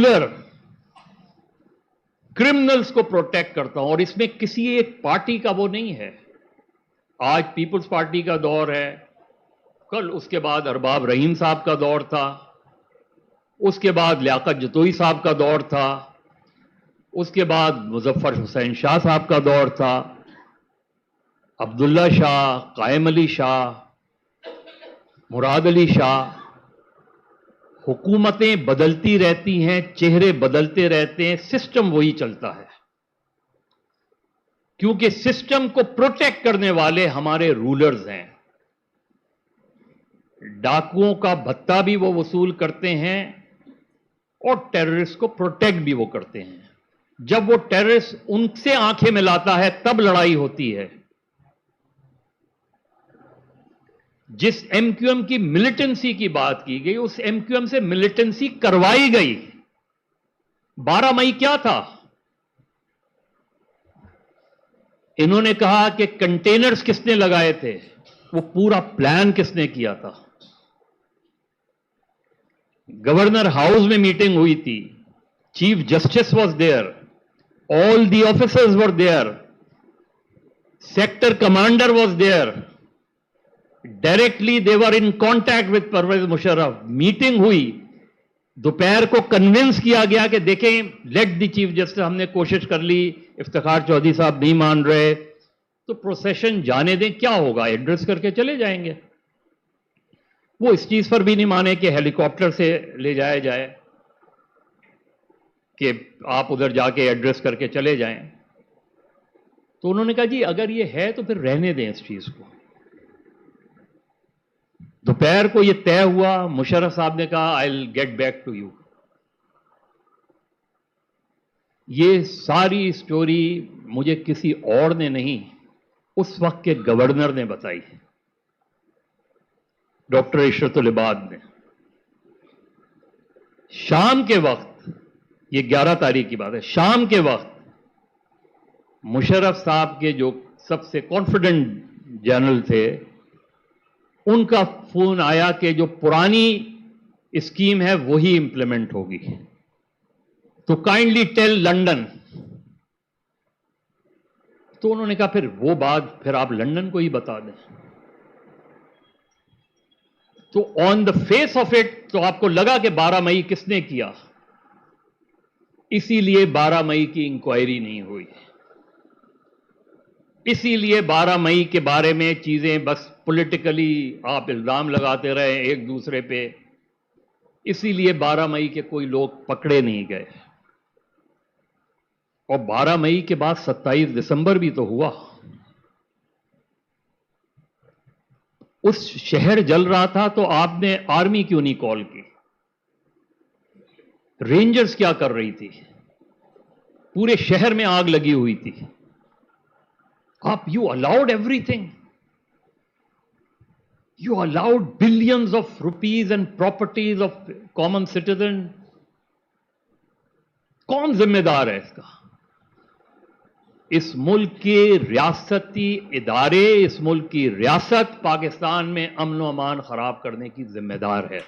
Regular criminals को protect करता हूं, और इसमें किसी एक पार्टी का वो नहीं है। आज पीपल्स पार्टी का दौर है, कल उसके बाद अरबाब रहीम साहब का दौर था, उसके बाद लियाकत जतोई साहब का दौर था, उसके बाद मुजफ्फर हुसैन शाह साहब का दौर था, अब्दुल्ला शाह, कायम अली शाह, मुराद अली शाह। हुकूमतें बदलती रहती हैं, चेहरे बदलते रहते हैं, सिस्टम वही चलता है, क्योंकि सिस्टम को प्रोटेक्ट करने वाले हमारे रूलर्स हैं। डाकुओं का भत्ता भी वो वसूल करते हैं और टेररिस्ट को प्रोटेक्ट भी वो करते हैं। जब वो टेररिस्ट उनसे आंखें मिलाता है तब लड़ाई होती है। जिस एमक्यूएम की मिलिटेंसी की बात की गई, उस एमक्यूएम से मिलिटेंसी करवाई गई। 12 मई क्या था? इन्होंने कहा कि कंटेनर्स किसने लगाए थे, वो पूरा प्लान किसने किया था। गवर्नर हाउस में मीटिंग हुई थी, chief justice was there, all the officers were there, sector commander was there, directly they were in contact with Pervez Musharraf. Meeting हुई, दोपहर को कन्विंस किया गया कि देखें, लेट द चीफ जस्टिस, हमने कोशिश कर ली, इफ्तिखार चौधरी साहब नहीं मान रहे, तो प्रोसेशन जाने दें, क्या होगा, एड्रेस करके चले जाएंगे। वो इस चीज पर भी नहीं माने कि हेलीकॉप्टर से ले जाया जाए, कि आप उधर जाके एड्रेस करके चले जाएं। तो उन्होंने कहा जी अगर ये है तो फिर रहने दें इस चीज को। दोपहर को ये तय हुआ, मुशर्रफ साहब ने कहा I will get back to you. ये सारी स्टोरी मुझे किसी और ने नहीं, उस वक्त के गवर्नर ने बताई, डॉक्टर इशरतुल इबाद ने। शाम के वक्त, ये 11 तारीख की बात है, शाम के वक्त मुशर्रफ साहब के जो सबसे कॉन्फिडेंट जनरल थे, उनका फोन आया कि जो पुरानी स्कीम है वही इंप्लीमेंट होगी, तो काइंडली टेल लंदन। तो उन्होंने कहा फिर वो बात फिर आप लंदन को ही बता दें। तो on the face of it तो आपको लगा कि 12 मई किसने किया, इसीलिए 12 मई की इंक्वायरी नहीं हुई, इसीलिए 12 मई के बारे में चीजें बस पॉलिटिकली आप इल्जाम लगाते रहे एक दूसरे पे, इसीलिए 12 मई के कोई लोग पकड़े नहीं गए। और 12 मई के बाद 27 दिसंबर भी तो हुआ। उस शहर जल रहा था तो आपने आर्मी क्यों नहीं कॉल की? रेंजर्स क्या कर रही थी? पूरे शहर में आग लगी हुई थी। आप you allowed everything, you allowed billions of rupees and properties of common citizen. कौन जिम्मेदार है इसका? इस मुल्क के रियासती इदारे, इस मुल्क की रियासत पाकिस्तान में अमन व अमान खराब करने की जिम्मेदार है।